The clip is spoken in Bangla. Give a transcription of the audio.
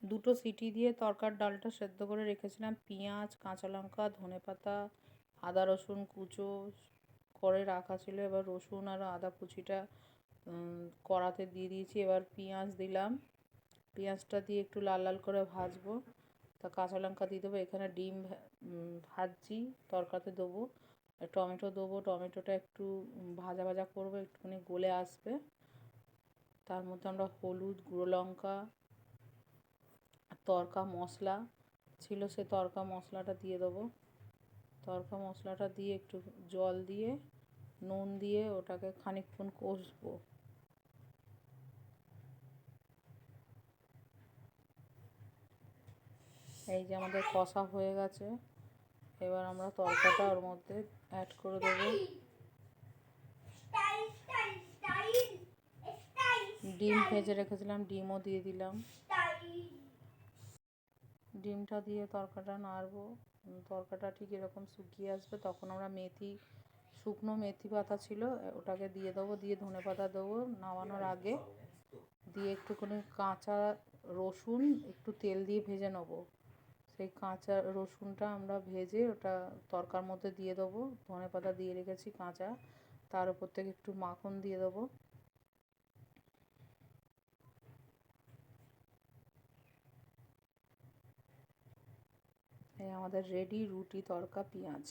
দুটো সিটি দিয়ে তরকার ডালটা সেদ্ধ করে রেখেছিলাম। পেঁয়াজ, কাঁচা লঙ্কা, ধনেপাতা, আদা রসুন কুচো করে রাখা ছিল। এবার রসুন আর আদা কুচিটা কড়াতে দিয়ে দিয়েছি। এবার পেঁয়াজ দিলাম, পেঁয়াজটা দিয়ে একটু লাল লাল করে ভাজবো। তা কাঁচা লঙ্কা দিয়ে দেবো। এখানে ডিম ভাজছি, তরকাতে দেবো। টমেটো দেবো, টমেটোটা একটু ভাজা ভাজা করবো, একটুখানি গলে আসবে। তার মধ্যে আমরা হলুদ, গুঁড়ো লঙ্কা, তড়কা মশলা ছিল সে তড়কা মশলাটা দিয়ে দেবো। তড়কা মশলাটা দিয়ে একটু জল দিয়ে নুন দিয়ে ওটাকে খানিকক্ষণ কষবো। এই যে আমাদের কষা হয়ে গেছে। এবার আমরা তড়কাটা ওর মধ্যে অ্যাড করে দেবো। ডিম ভেজে রেখেছিলাম, ডিমও দিয়ে দিলাম। ডিমটা দিয়ে তরকাটা নাড়বো। তরকাটা ঠিক এরকম শুকিয়ে আসবে, তখন আমরা শুকনো মেথি পাতা ছিল ওটাকে দিয়ে দেবো। দিয়ে ধনেপাতা দেবো নামানোর আগে। দিয়ে একটুখানি কাঁচা রসুন একটু তেল দিয়ে ভেজে নেবো। সেই কাঁচা রসুনটা আমরা ভেজে ওটা তরকার মধ্যে দিয়ে দেবো। ধনেপাতা দিয়ে রেখেছি কাঁচা, তার উপর থেকে একটু মাখন দিয়ে দেবো। এই আমাদের রেডি রুটি, তড়কা, পেঁয়াজ।